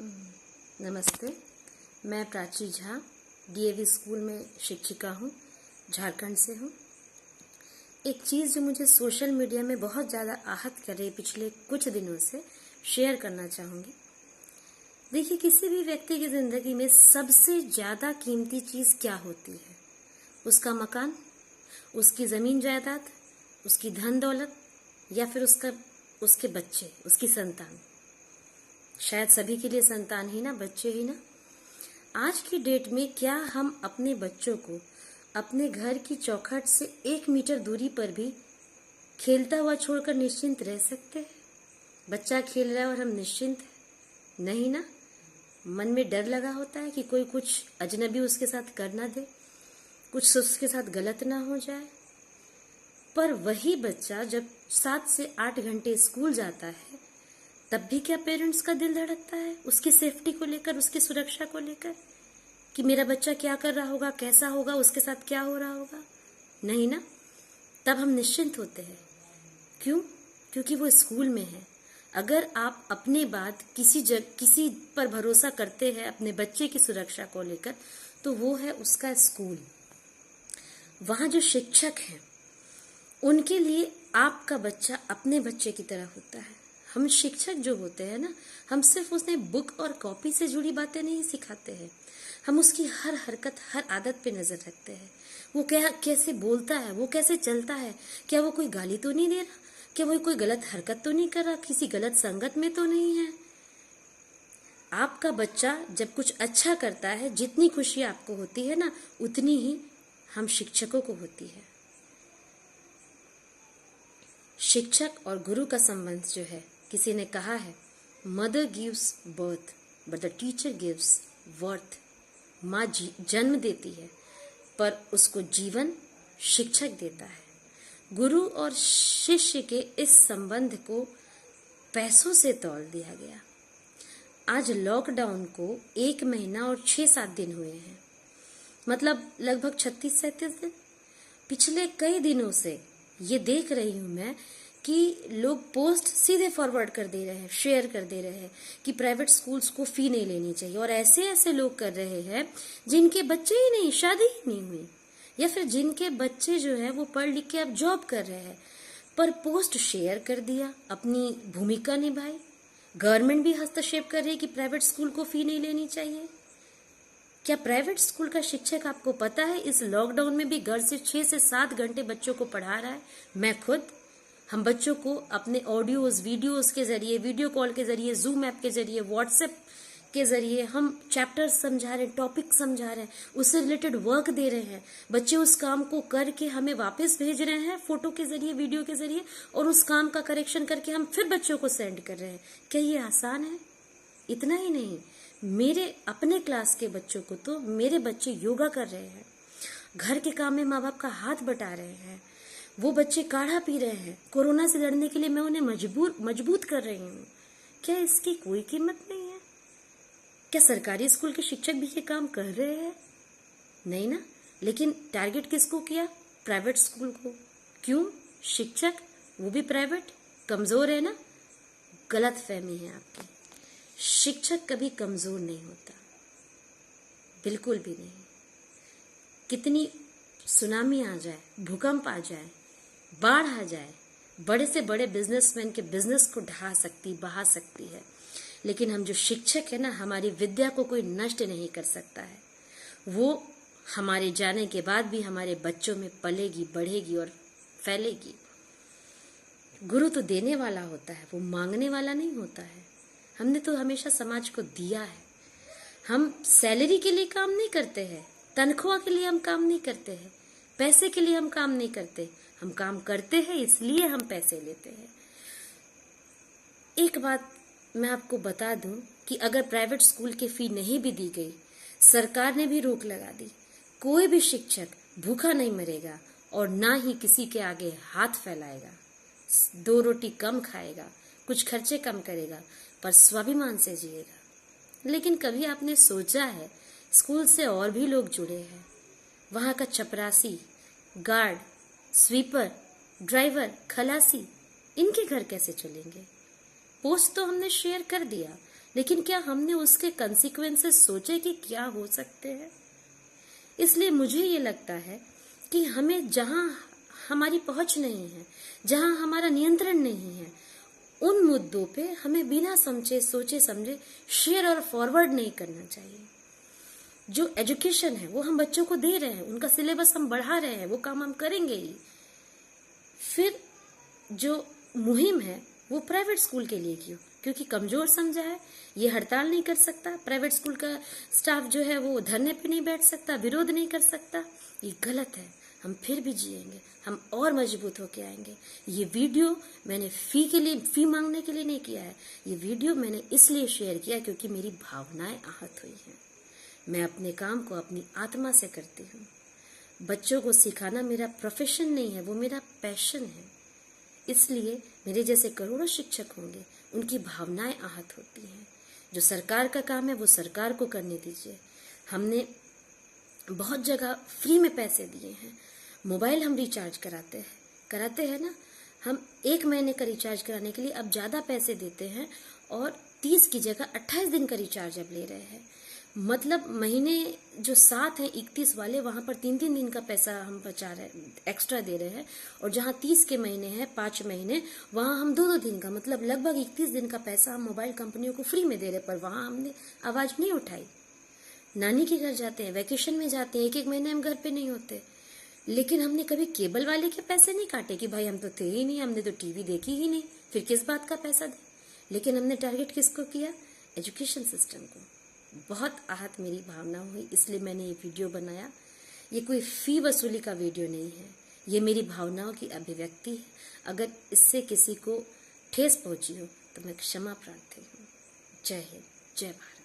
नमस्ते। मैं Prachi Jha DAV school में शिक्षिका हूँ, झारखंड से हूँ। एक चीज़ जो मुझे सोशल मीडिया में बहुत ज़्यादा आहत कर रही है पिछले कुछ दिनों से, शेयर करना चाहूँगी। देखिए, किसी भी व्यक्ति की ज़िंदगी में सबसे ज़्यादा कीमती चीज़ क्या होती है? उसका मकान, उसकी ज़मीन जायदाद, उसकी धन दौलत, या फिर उसके बच्चे, उसकी संतान। शायद सभी के लिए संतान ही ना, बच्चे ही ना। आज की डेट में क्या हम अपने बच्चों को अपने घर की चौखट से 1 मीटर दूरी पर भी खेलता हुआ छोड़कर निश्चिंत रह सकते हैं? बच्चा खेल रहा है और हम निश्चिंत हैं? नहीं ना। मन में डर लगा होता है कि कोई कुछ अजनबी उसके साथ कर ना दे, कुछ उसके साथ गलत ना हो जाए। पर वही बच्चा जब 7 से 8 घंटे स्कूल जाता है, तब भी क्या पेरेंट्स का दिल धड़कता है उसकी सेफ्टी को लेकर, उसकी सुरक्षा को लेकर, कि मेरा बच्चा क्या कर रहा होगा, कैसा होगा, उसके साथ क्या हो रहा होगा? नहीं ना। तब हम निश्चिंत होते हैं। क्यों? क्योंकि वो स्कूल में है। अगर आप अपने बाद किसी पर भरोसा करते हैं अपने बच्चे की सुरक्षा को लेकर, तो वो है उसका स्कूल। वहां जो शिक्षक हैं, उनके लिए आपका बच्चा अपने बच्चे की तरह होता है। हम शिक्षक जो होते हैं ना, हम सिर्फ उसने बुक और कॉपी से जुड़ी बातें नहीं सिखाते हैं। हम उसकी हर हरकत, हर आदत पे नजर रखते हैं। वो कैसे बोलता है, वो कैसे चलता है, क्या वो कोई गाली तो नहीं दे रहा, क्या वो कोई गलत हरकत तो नहीं कर रहा, किसी गलत संगत में तो नहीं है। आपका बच्चा जब कुछ अच्छा करता है, जितनी खुशी आपको होती है ना, उतनी ही हम शिक्षकों को होती है। शिक्षक और गुरु का संबंध जो है, किसी ने कहा है, mother gives birth but the teacher gives worth. माँ जन्म देती है, पर उसको जीवन शिक्षक देता है। गुरु और शिष्य के इस संबंध को पैसों से तौल दिया गया। आज लॉकडाउन को 1 महीना और 6-7 दिन हुए हैं, मतलब लगभग 36-37 दिन। पिछले कई दिनों से ये देख रही हूं मैं कि लोग पोस्ट सीधे फॉरवर्ड कर दे रहे हैं, शेयर कर दे रहे हैं कि प्राइवेट स्कूल्स को फी नहीं लेनी चाहिए। और ऐसे ऐसे लोग कर रहे हैं जिनके बच्चे ही नहीं, शादी ही नहीं हुई, या फिर जिनके बच्चे जो है वो पढ़ लिख के अब जॉब कर रहे हैं, पर पोस्ट शेयर कर दिया, अपनी भूमिका निभाई। गवर्नमेंट भी हस्तक्षेप कर रही है कि प्राइवेट स्कूल को फी नहीं लेनी चाहिए। क्या प्राइवेट स्कूल का शिक्षक, आपको पता है, इस लॉकडाउन में भी घर से 6 से 7 घंटे बच्चों को पढ़ा रहा है? मैं खुद, हम बच्चों को अपने ऑडियोज, वीडियोज के जरिए, वीडियो कॉल के जरिए, जूम ऐप के जरिए, व्हाट्सएप के जरिए हम चैप्टर्स समझा रहे हैं, टॉपिक समझा रहे हैं, उससे रिलेटेड वर्क दे रहे हैं। बच्चे उस काम को करके हमें वापस भेज रहे हैं फोटो के जरिए, वीडियो के जरिए, और उस काम का करेक्शन करके हम फिर बच्चों को सेंड कर रहे हैं। क्या ये आसान है? इतना ही नहीं, मेरे अपने क्लास के बच्चों को तो मेरे बच्चे योगा कर रहे हैं, घर के काम में माँ बाप का हाथ बटा रहे हैं, वो बच्चे काढ़ा पी रहे हैं। कोरोना से लड़ने के लिए मैं उन्हें मजबूत कर रही हूँ। क्या इसकी कोई कीमत नहीं है? क्या सरकारी स्कूल के शिक्षक भी ये काम कर रहे हैं? नहीं ना। लेकिन टारगेट किसको किया? प्राइवेट स्कूल को। क्यों? शिक्षक, वो भी प्राइवेट, कमजोर है ना? गलत फहमी है आपकी। शिक्षक कभी कमजोर नहीं होता, बिल्कुल भी नहीं। कितनी सुनामी आ जाए, भूकंप आ जाए, बाढ़ आ जाए, बड़े से बड़े बिजनेसमैन के बिजनेस को बहा सकती है, लेकिन हम जो शिक्षक है ना, हमारी विद्या को कोई नष्ट नहीं कर सकता है। वो हमारे जाने के बाद भी हमारे बच्चों में पलेगी, बढ़ेगी और फैलेगी। गुरु तो देने वाला होता है, वो मांगने वाला नहीं होता है। हमने तो हमेशा समाज को दिया है। हम सैलरी के लिए काम नहीं करते हैं, तनख्वाह के लिए हम काम नहीं करते हैं, पैसे के लिए हम काम नहीं करते। हम काम करते हैं इसलिए हम पैसे लेते हैं। एक बात मैं आपको बता दूं कि अगर प्राइवेट स्कूल की फी नहीं भी दी गई, सरकार ने भी रोक लगा दी, कोई भी शिक्षक भूखा नहीं मरेगा और ना ही किसी के आगे हाथ फैलाएगा। 2 रोटी कम खाएगा, कुछ खर्चे कम करेगा, पर स्वाभिमान से जिएगा। लेकिन कभी आपने सोचा है, स्कूल से और भी लोग जुड़े हैं। वहां का चपरासी, गार्ड, स्वीपर, ड्राइवर, खलासी, इनके घर कैसे चलेंगे? पोस्ट तो हमने शेयर कर दिया लेकिन क्या हमने उसके कंसिक्वेंसेस सोचे कि क्या हो सकते हैं? इसलिए मुझे ये लगता है कि हमें जहां हमारी पहुंच नहीं है, जहां हमारा नियंत्रण नहीं है, उन मुद्दों पे हमें बिना सोचे समझे शेयर और फॉरवर्ड नहीं करना चाहिए। जो एजुकेशन है वो हम बच्चों को दे रहे हैं, उनका सिलेबस हम बढ़ा रहे हैं, वो काम हम करेंगे ही। फिर जो मुहिम है वो प्राइवेट स्कूल के लिए क्यों? क्योंकि कमजोर समझा है, ये हड़ताल नहीं कर सकता, प्राइवेट स्कूल का स्टाफ जो है वो धरने पे नहीं बैठ सकता, विरोध नहीं कर सकता। ये गलत है। हम फिर भी जिएंगे, हम और मजबूत होके आएंगे। ये वीडियो मैंने फी मांगने के लिए नहीं किया है। ये वीडियो मैंने इसलिए शेयर किया क्योंकि मेरी भावनाएं आहत हुई हैं। मैं अपने काम को अपनी आत्मा से करती हूँ। बच्चों को सिखाना मेरा प्रोफेशन नहीं है, वो मेरा पैशन है। इसलिए मेरे जैसे करोड़ों शिक्षक होंगे, उनकी भावनाएं आहत होती हैं। जो सरकार का काम है वो सरकार को करने दीजिए। हमने बहुत जगह फ्री में पैसे दिए हैं। मोबाइल हम रिचार्ज कराते हैं ना। हम 1 महीने का रिचार्ज कराने के लिए अब ज्यादा पैसे देते हैं और 30 की जगह 28 दिन का रिचार्ज अब ले रहे हैं। मतलब महीने जो 7 है 31 वाले, वहां पर 3-3 दिन का पैसा हम बचा रहे, एक्स्ट्रा दे रहे हैं। और जहां 30 के महीने हैं 5 महीने, वहां हम 2-2 दिन का, मतलब लगभग 31 दिन का पैसा हम मोबाइल कंपनियों को फ्री में दे रहे। पर वहां हमने आवाज नहीं उठाई। नानी के घर जाते हैं, वैकेशन में जाते हैं, 1-1 महीने हम घर पे नहीं होते, लेकिन हमने कभी केबल वाले के पैसे नहीं काटे कि भाई हम तो थे ही नहीं, हमने तो टीवी देखी ही नहीं, फिर किस बात का पैसा दे। लेकिन हमने टारगेट किसको किया? एजुकेशन सिस्टम को। बहुत आहत मेरी भावना हुई, इसलिए मैंने ये वीडियो बनाया। ये कोई फी वसूली का वीडियो नहीं है, ये मेरी भावनाओं की अभिव्यक्ति है। अगर इससे किसी को ठेस पहुंची हो तो मैं क्षमा प्रार्थी हूँ। जय हिंद, जय भारत।